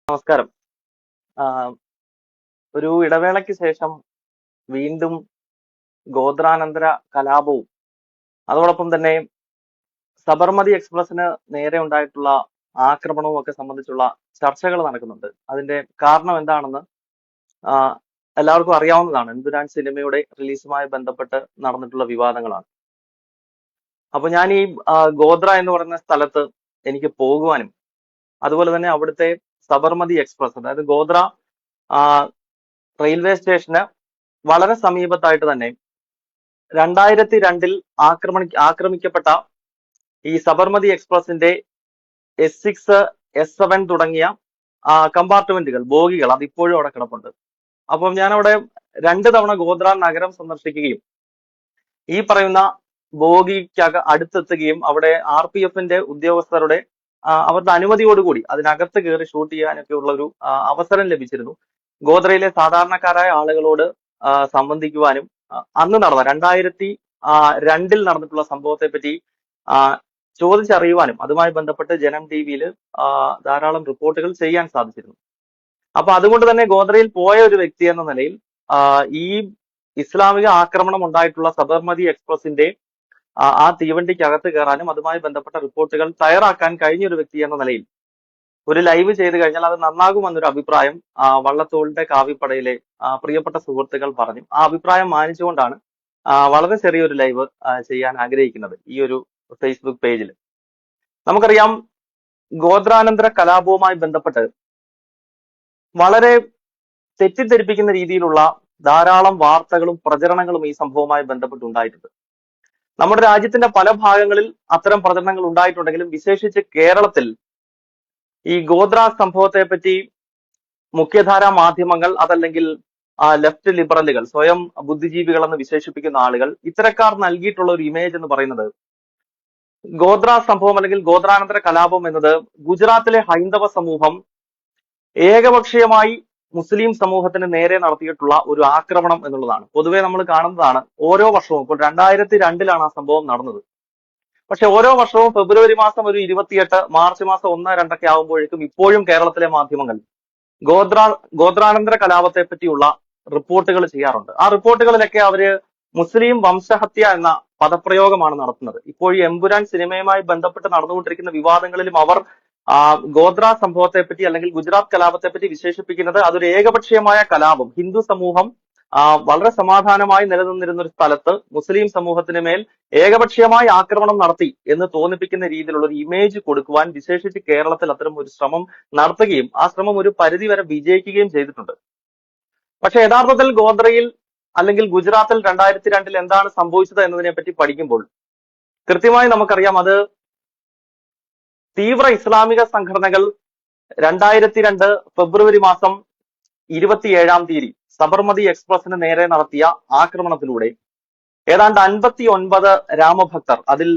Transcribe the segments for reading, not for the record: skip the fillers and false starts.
നമസ്കാരം. ആഹ് ഒരു ഇടവേളയ്ക്ക് ശേഷം വീണ്ടും ഗോത്രാനന്തര കലാപവും അതോടൊപ്പം തന്നെ സബർമതി എക്സ്പ്രസിന് നേരെ ഉണ്ടായിട്ടുള്ള ആക്രമണവും ഒക്കെ സംബന്ധിച്ചുള്ള ചർച്ചകൾ നടക്കുന്നുണ്ട്. അതിന്റെ കാരണം എന്താണെന്ന് ആഹ് എല്ലാവർക്കും അറിയാവുന്നതാണ്. എമ്പുരാൻ സിനിമയുടെ റിലീസുമായി ബന്ധപ്പെട്ട് നടന്നിട്ടുള്ള വിവാദങ്ങളാണ്. അപ്പൊ ഞാൻ ഈ ഗോത്ര എന്ന് പറയുന്ന സ്ഥലത്ത് എനിക്ക് പോകുവാനും അതുപോലെ തന്നെ അവിടുത്തെ സബർമതി എക്സ്പ്രസ് അതായത് ഗോത്ര ആ, റെയിൽവേ സ്റ്റേഷന് വളരെ സമീപത്തായിട്ട് തന്നെ 2002 ആക്രമിക്കപ്പെട്ട ഈ സബർമതി എക്സ്പ്രസിന്റെ S6, S7 തുടങ്ങിയ കമ്പാർട്ട്മെന്റുകൾ, ബോഗികൾ അത് ഇപ്പോഴും അവിടെ കിടപ്പുണ്ട്. അപ്പം ഞാൻ അവിടെ 2 തവണ ഗോദ്ര നഗരം സന്ദർശിക്കുകയും ഈ പറയുന്ന ബോഗിക്കക അടുത്തെത്തുകയും അവിടെ RPFന്റെ ഉദ്യോഗസ്ഥരുടെ അവരുടെ അനുമതിയോടുകൂടി അതിനകത്ത് കയറി ഷൂട്ട് ചെയ്യാനൊക്കെ ഉള്ള ഒരു അവസരം ലഭിച്ചിരുന്നു. ഗോദ്രയിലെ സാധാരണക്കാരായ ആളുകളോട് സംബന്ധിക്കുവാനും അന്ന് നടന്ന 2002 നടന്നിട്ടുള്ള സംഭവത്തെ പറ്റി ചോദിച്ചറിയുവാനും അതുമായി ബന്ധപ്പെട്ട് ജനം ടിവിയിൽ ധാരാളം റിപ്പോർട്ടുകൾ ചെയ്യാൻ സാധിച്ചിരുന്നു. അപ്പൊ അതുകൊണ്ട് തന്നെ ഗോദ്രയിൽ പോയ ഒരു വ്യക്തി എന്ന നിലയിൽ ഈ ഇസ്ലാമിക ആക്രമണം ഉണ്ടായിട്ടുള്ള സബർമതി എക്സ്പ്രസിന്റെ ആ തീവണ്ടിക്കകത്ത് കയറാനും അതുമായി ബന്ധപ്പെട്ട റിപ്പോർട്ടുകൾ തയ്യാറാക്കാൻ കഴിഞ്ഞ ഒരു വ്യക്തി എന്ന നിലയിൽ ഒരു ലൈവ് ചെയ്ത് കഴിഞ്ഞാൽ അത് നന്നാകുമെന്നൊരു അഭിപ്രായം വള്ളത്തോളിന്റെ കാവ്യപ്പടയിലെ പ്രിയപ്പെട്ട സുഹൃത്തുക്കൾ പറഞ്ഞു. ആ അഭിപ്രായം മാനിച്ചുകൊണ്ടാണ് വളരെ ചെറിയൊരു ലൈവ് ചെയ്യാൻ ആഗ്രഹിക്കുന്നത് ഈ ഒരു ഫേസ്ബുക്ക് പേജിൽ. നമുക്കറിയാം, ഗോത്രാനന്തര കലാപവുമായി ബന്ധപ്പെട്ട് വളരെ തെറ്റിദ്ധരിപ്പിക്കുന്ന രീതിയിലുള്ള ധാരാളം വാർത്തകളും പ്രചരണങ്ങളും ഈ സംഭവവുമായി ബന്ധപ്പെട്ടുണ്ടായിട്ടുണ്ട്. നമ്മുടെ രാജ്യത്തിന്റെ പല ഭാഗങ്ങളിൽ അത്തരം പ്രചരണങ്ങൾ ഉണ്ടായിട്ടുണ്ടെങ്കിലും വിശേഷിച്ച് കേരളത്തിൽ ഈ ഗോത്ര സംഭവത്തെ പറ്റി മുഖ്യധാരാ മാധ്യമങ്ങൾ അതല്ലെങ്കിൽ ലെഫ്റ്റ് ലിബറലുകൾ, സ്വയം ബുദ്ധിജീവികൾ എന്ന് വിശേഷിപ്പിക്കുന്ന ആളുകൾ, ഇത്തരക്കാർ നൽകിയിട്ടുള്ള ഒരു ഇമേജ് എന്ന് പറയുന്നത് ഗോത്ര സംഭവം അല്ലെങ്കിൽ ഗോത്രാനന്തര കലാപം എന്നത് ഗുജറാത്തിലെ ഹൈന്ദവ സമൂഹം ഏകപക്ഷീയമായി മുസ്ലിം സമൂഹത്തിന് നേരെ നടത്തിയിട്ടുള്ള ഒരു ആക്രമണം എന്നുള്ളതാണ്. പൊതുവെ നമ്മൾ കാണുന്നതാണ് ഓരോ വർഷവും. ഇപ്പോൾ 2002 ആ സംഭവം നടന്നത്. പക്ഷെ ഓരോ വർഷവും ഫെബ്രുവരി മാസം ഒരു 28, മാർച്ച് മാസം 1, 2 ആകുമ്പോഴേക്കും ഇപ്പോഴും കേരളത്തിലെ മാധ്യമങ്ങൾ ഗോത്രാനന്തര കലാപത്തെ പറ്റിയുള്ള റിപ്പോർട്ടുകൾ ചെയ്യാറുണ്ട്. ആ റിപ്പോർട്ടുകളിലൊക്കെ അവര് മുസ്ലിം വംശഹത്യ എന്ന പദപ്രയോഗമാണ് നടത്തുന്നത്. ഇപ്പോൾ ഈ എമ്പുരാൻ സിനിമയുമായി ബന്ധപ്പെട്ട് നടന്നുകൊണ്ടിരിക്കുന്ന വിവാദങ്ങളിലും അവർ ഗോത്ര സംഭവത്തെ പറ്റി അല്ലെങ്കിൽ ഗുജറാത്ത് കലാപത്തെ പറ്റി വിശേഷിപ്പിക്കുന്നത് അതൊരു ഏകപക്ഷീയമായ കലാപം, ഹിന്ദു സമൂഹം വളരെ സമാധാനമായി നിലനിന്നിരുന്ന ഒരു സ്ഥലത്ത് മുസ്ലിം സമൂഹത്തിന് മേൽ ഏകപക്ഷീയമായി ആക്രമണം നടത്തി എന്ന് തോന്നിപ്പിക്കുന്ന രീതിയിലുള്ള ഒരു ഇമേജ് കൊടുക്കുവാൻ വിശേഷിച്ച് കേരളത്തിൽ അത്തരം ഒരു ശ്രമം നടത്തുകയും ആ ശ്രമം ഒരു പരിധിവരെ വിജയിക്കുകയും ചെയ്തിട്ടുണ്ട്. പക്ഷെ യഥാർത്ഥത്തിൽ ഗോദ്രയിൽ അല്ലെങ്കിൽ ഗുജറാത്തിൽ 2002 എന്താണ് സംഭവിച്ചത് എന്നതിനെ പറ്റി പഠിക്കുമ്പോൾ കൃത്യമായി നമുക്കറിയാം, അത് തീവ്ര ഇസ്ലാമിക സംഘടനകൾ 2002 ഫെബ്രുവരി മാസം 27 സബർമതി എക്സ്പ്രസിന് നേരെ നടത്തിയ ആക്രമണത്തിലൂടെ ഏതാണ്ട് 59 രാമഭക്തർ, അതിൽ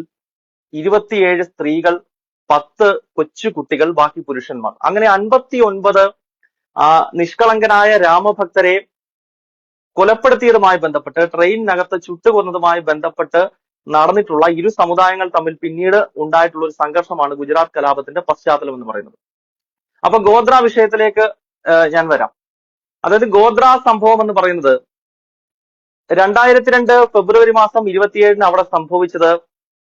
27 സ്ത്രീകൾ, 10 കൊച്ചു കുട്ടികൾ, ബാക്കി പുരുഷന്മാർ, അങ്ങനെ 59 നിഷ്കളങ്കനായ രാമഭക്തരെ കൊലപ്പെടുത്തിയതുമായി ബന്ധപ്പെട്ട്, ട്രെയിനിനകത്ത് ചുട്ടുകൊന്നതുമായി ബന്ധപ്പെട്ട് നടന്നിട്ടുള്ള ഇരു സമുദായങ്ങൾ തമ്മിൽ പിന്നീട് ഉണ്ടായിട്ടുള്ള ഒരു സംഘർഷമാണ് ഗുജറാത്ത് കലാപത്തിന്റെ പശ്ചാത്തലം എന്ന് പറയുന്നത്. അപ്പൊ ഗോത്ര വിഷയത്തിലേക്ക് ഞാൻ വരാം. അതായത് ഗോത്ര സംഭവം എന്ന് പറയുന്നത് 2002 ഫെബ്രുവരി മാസം 27 അവിടെ സംഭവിച്ചത്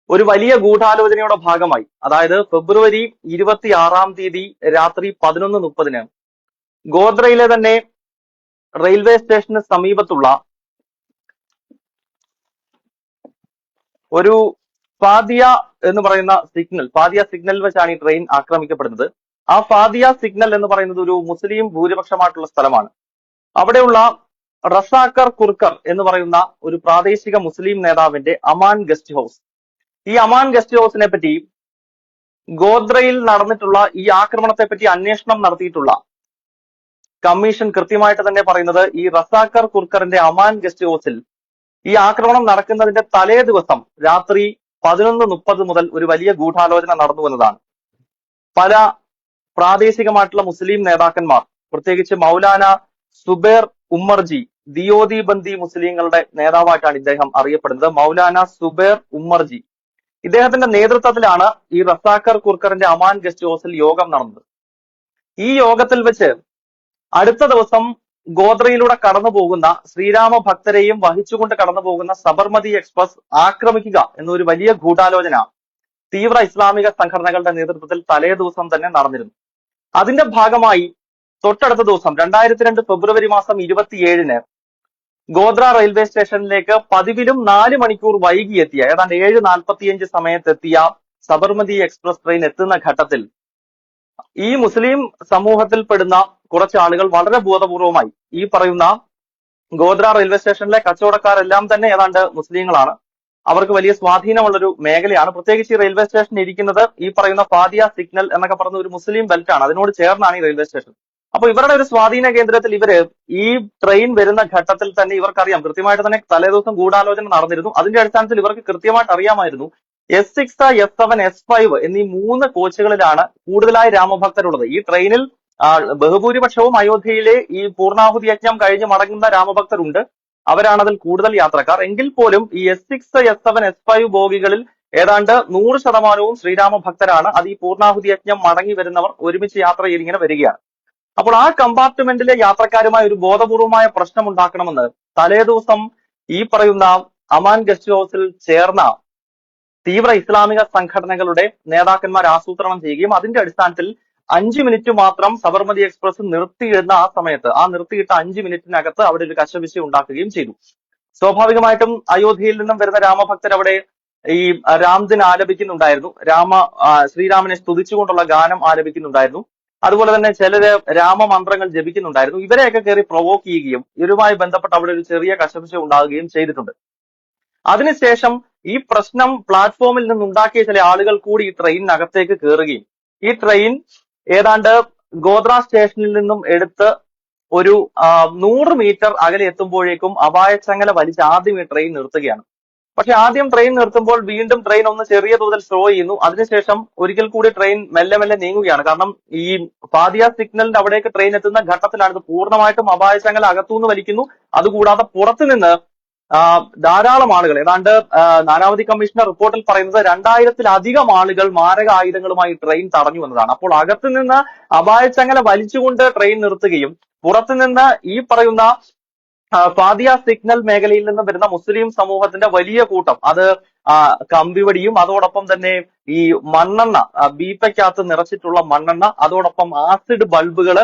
ഒരു വലിയ ഗൂഢാലോചനയുടെ ഭാഗമായി. അതായത് ഫെബ്രുവരി 26 രാത്രി 11:30 ഗോത്രയിലെ തന്നെ റെയിൽവേ സ്റ്റേഷന് സമീപത്തുള്ള ഒരു ഫാദിയ എന്ന് പറയുന്ന ഫാദിയ സിഗ്നൽ വെച്ചാണ് ഈ ട്രെയിൻ ആക്രമിക്കപ്പെടുന്നത്. ആ ഫാദിയ സിഗ്നൽ എന്ന് പറയുന്നത് ഒരു മുസ്ലിം ഭൂരിപക്ഷമായിട്ടുള്ള സ്ഥലമാണ്. അവിടെയുള്ള റസാക്കർ കുർക്കർ എന്ന് പറയുന്ന ഒരു പ്രാദേശിക മുസ്ലിം നേതാവിന്റെ അമാൻ ഗസ്റ്റ് ഹൗസ്, ഈ അമാൻ ഗസ്റ്റ് ഹൗസിനെ പറ്റി ഗോദ്രയിൽ നടന്നിട്ടുള്ള ഈ ആക്രമണത്തെ പറ്റി അന്വേഷണം നടത്തിയിട്ടുള്ള കമ്മീഷൻ കൃത്യമായിട്ട് തന്നെ പറയുന്നത് ഈ റസാക്കർ കുർക്കറിന്റെ അമാൻ ഗസ്റ്റ് ഹൗസിൽ ഈ ആക്രമണം നടക്കുന്നതിന്റെ തലേ ദിവസം രാത്രി 11:30 മുതൽ ഒരു വലിയ ഗൂഢാലോചന നടന്നു എന്നതാണ്. പല പ്രാദേശികമായിട്ടുള്ള മുസ്ലിം നേതാക്കന്മാർ, പ്രത്യേകിച്ച് മൗലാന സുബൈർ ഉമ്മർജി, ദിയോദി ബന്ദി മുസ്ലിങ്ങളുടെ നേതാവായിട്ടാണ് ഇദ്ദേഹം അറിയപ്പെടുന്നത്. മൗലാന സുബൈർ ഉമ്മർജി, ഇദ്ദേഹത്തിന്റെ നേതൃത്വത്തിലാണ് ഈ റസാക്കർ കുർക്കറിന്റെ അമാൻ ഗസ്റ്റ് ഹൗസിൽ യോഗം നടന്നത്. ഈ യോഗത്തിൽ വെച്ച് അടുത്ത ദിവസം ഗോദ്രയിലൂടെ കടന്നു പോകുന്ന ശ്രീരാമ ഭക്തരെയും വഹിച്ചുകൊണ്ട് കടന്നു പോകുന്ന സബർമതി എക്സ്പ്രസ് ആക്രമിക്കുക എന്നൊരു വലിയ ഗൂഢാലോചന തീവ്ര ഇസ്ലാമിക സംഘടനകളുടെ നേതൃത്വത്തിൽ തലേ ദിവസം തന്നെ നടന്നിരുന്നു. അതിന്റെ ഭാഗമായി തൊട്ടടുത്ത ദിവസം 2002 ഫെബ്രുവരി മാസം 27-ന് ഗോദ്ര റെയിൽവേ സ്റ്റേഷനിലേക്ക് പതിവിലും 4 മണിക്കൂർ വൈകിയെത്തിയ ഏതാണ്ട് 7:45 സമയത്തെത്തിയ സബർമതി എക്സ്പ്രസ് ട്രെയിൻ എത്തുന്ന ഘട്ടത്തിൽ ഈ മുസ്ലിം സമൂഹത്തിൽപ്പെടുന്ന കുറച്ച് ആളുകൾ വളരെ ബോധപൂർവമായി ഈ പറയുന്ന ഗോദ്ര റെയിൽവേ സ്റ്റേഷനിലെ കച്ചവടക്കാരെല്ലാം തന്നെ ഏതാണ്ട് മുസ്ലിങ്ങളാണ്. അവർക്ക് വലിയ സ്വാധീനമുള്ളൊരു മേഖലയാണ്. പ്രത്യേകിച്ച് ഈ റെയിൽവേ സ്റ്റേഷൻ ഇരിക്കുന്നത് ഈ പറയുന്ന ഫാദിയ സിഗ്നൽ എന്നൊക്കെ പറയുന്ന ഒരു മുസ്ലിം ബെൽറ്റ് ആണ്. അതിനോട് ചേർന്നാണ് ഈ റെയിൽവേ സ്റ്റേഷൻ. അപ്പൊ ഇവരുടെ ഒരു സ്വാധീന കേന്ദ്രത്തിൽ ഇവര് ഈ ട്രെയിൻ വരുന്ന ഘട്ടത്തിൽ തന്നെ ഇവർക്കറിയാം, കൃത്യമായിട്ട് തന്നെ തലേദിവസം ഗൂഢാലോചന നടന്നിരുന്നു. അതിന്റെ അടിസ്ഥാനത്തിൽ ഇവർക്ക് കൃത്യമായിട്ട് അറിയാമായിരുന്നു S6, S7, S5 എന്നീ 3 കോച്ചുകളിലാണ് കൂടുതലായി രാമഭക്തരുള്ളത്. ഈ ട്രെയിനിൽ ബഹുഭൂരിപക്ഷവും അയോധ്യയിലെ ഈ പൂർണ്ണാഹുതി യജ്ഞം കഴിഞ്ഞ് മടങ്ങുന്ന രാമഭക്തരുണ്ട്. അവരാണ് അതിൽ കൂടുതൽ യാത്രക്കാർ. എങ്കിൽ പോലും ഈ S6, S7, S5 ബോഗികളിൽ ഏതാണ്ട് 100% ശ്രീരാമ ഭക്തരാണ്. അത് ഈ പൂർണ്ണാഹുതി യജ്ഞം മടങ്ങി വരുന്നവർ ഒരുമിച്ച് യാത്ര ചെയ്ത് ഇങ്ങനെ വരികയാണ്. അപ്പോൾ ആ കമ്പാർട്ട്മെന്റിലെ യാത്രക്കാരുമായി ഒരു ബോധപൂർവമായ പ്രശ്നം ഉണ്ടാക്കണമെന്ന് തലേ ദിവസം ഈ പറയുന്ന അമാൻ ഗസ്റ്റ് ഹൗസിൽ ചേർന്ന തീവ്ര ഇസ്ലാമിക സംഘടനകളുടെ നേതാക്കന്മാർ ആസൂത്രണം ചെയ്യുകയും അതിന്റെ അടിസ്ഥാനത്തിൽ 5 മിനിറ്റ് മാത്രം സബർമതി എക്സ്പ്രസ് നിർത്തിയിടുന്ന ആ സമയത്ത് ആ നിർത്തിയിട്ട 5 മിനിറ്റിനകത്ത് അവിടെ ഒരു കശപിശ ഉണ്ടാക്കുകയും ചെയ്തു. സ്വാഭാവികമായിട്ടും അയോധ്യയിൽ നിന്നും വരുന്ന രാമഭക്തർ അവിടെ ഈ രാംദിൻ ആലപിക്കുന്നുണ്ടായിരുന്നു. ശ്രീരാമനെ സ്തുതിച്ചുകൊണ്ടുള്ള ഗാനം ആലപിക്കുന്നുണ്ടായിരുന്നു. അതുപോലെ തന്നെ ചിലര് രാമമന്ത്രങ്ങൾ ജപിക്കുന്നുണ്ടായിരുന്നു. ഇവരെയൊക്കെ കയറി പ്രൊവോക്ക് ചെയ്യുകയും ഇവരുമായി ബന്ധപ്പെട്ട് അവിടെ ഒരു ചെറിയ കശപിശ ഉണ്ടാകുകയും ചെയ്തിട്ടുണ്ട്. അതിനുശേഷം ഈ പ്രശ്നം പ്ലാറ്റ്ഫോമിൽ നിന്നുണ്ടാക്കിയ ചില ആളുകൾ കൂടി ഈ ട്രെയിനിനകത്തേക്ക് കയറുകയും ഈ ട്രെയിൻ ഏതാണ്ട് ഗോദ്ര സ്റ്റേഷനിൽ നിന്നും എടുത്ത് ഒരു 100 മീറ്റർ അകലെ എത്തുമ്പോഴേക്കും അപായച്ചങ്ങല വലിച്ച് ആദ്യം ഈ ട്രെയിൻ നിർത്തുകയാണ്. പക്ഷെ ആദ്യം ട്രെയിൻ നിർത്തുമ്പോൾ വീണ്ടും ട്രെയിൻ ഒന്ന് ചെറിയ തോതിൽ സ്ലോ ചെയ്യുന്നു. അതിനുശേഷം ഒരിക്കൽ കൂടി ട്രെയിൻ മെല്ലെ മെല്ലെ നീങ്ങുകയാണ്. കാരണം ഈ ഫാദിയ സിഗ്നലിന്റെ അവിടേക്ക് ട്രെയിൻ എത്തുന്ന ഘട്ടത്തിലാണ് ഇത് പൂർണ്ണമായിട്ടും അപായച്ചങ്ങല അകത്തുനിന്ന് വലിക്കുന്നു. അതുകൂടാതെ പുറത്തുനിന്ന് ധാരാളം ആളുകൾ, ഏതാണ്ട് നാനാവധി കമ്മീഷന്റെ റിപ്പോർട്ടിൽ പറയുന്നത് 2000-ലധികം ആളുകൾ മാരക ആയുധങ്ങളുമായി ട്രെയിൻ തടഞ്ഞു എന്നതാണ്. അപ്പോൾ അകത്തു നിന്ന് അപായച്ചങ്ങല വലിച്ചുകൊണ്ട് ട്രെയിൻ നിർത്തുകയും പുറത്തുനിന്ന് ഈ പറയുന്ന ഫാദിയ സിഗ്നൽ മേഖലയിൽ നിന്ന് വരുന്ന മുസ്ലിം സമൂഹത്തിന്റെ വലിയ കൂട്ടം അത് കമ്പിവടിയും അതോടൊപ്പം തന്നെ ഈ മണ്ണെണ്ണ ബീപ്പയ്ക്കകത്ത് നിറച്ചിട്ടുള്ള മണ്ണെണ്ണ, അതോടൊപ്പം ആസിഡ് ബൾബുകള്,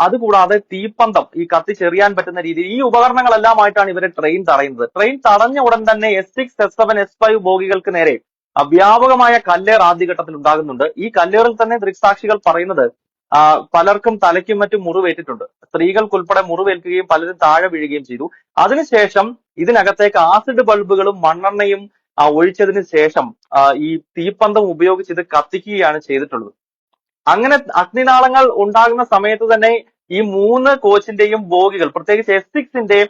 അതുകൂടാതെ തീപ്പന്തം ഈ കത്തിച്ചെറിയാൻ പറ്റുന്ന രീതിയിൽ ഈ ഉപകരണങ്ങളെല്ലാമായിട്ടാണ് ഇവരെ ട്രെയിൻ തടയുന്നത്. ട്രെയിൻ തടഞ്ഞ ഉടൻ തന്നെ S6, S7, S5 ബോഗികൾക്ക് നേരെ വ്യാപകമായ കല്ലേർ ആദ്യഘട്ടത്തിൽ ഉണ്ടാകുന്നുണ്ട്. ഈ കല്ലേറിൽ തന്നെ ദൃക്സാക്ഷികൾ പറയുന്നത് പലർക്കും തലയ്ക്കും മറ്റും മുറിവേറ്റിട്ടുണ്ട്. സ്ത്രീകൾക്കുൾപ്പെടെ മുറിവേൽക്കുകയും പലരും താഴെ വീഴുകയും ചെയ്തു. അതിനുശേഷം ഇതിനകത്തേക്ക് ആസിഡ് ബൾബുകളും മണ്ണെണ്ണയും ഒഴിച്ചതിന് ശേഷം ഈ തീപ്പന്തം ഉപയോഗിച്ച് ഇത് കത്തിക്കുകയാണ് ചെയ്തിട്ടുള്ളത്. അങ്ങനെ അഗ്നിനാളങ്ങൾ ഉണ്ടാകുന്ന സമയത്ത് തന്നെ ഈ 3 കോച്ചിന്റെയും ബോഗികൾ, പ്രത്യേകിച്ച് S6ന്റെ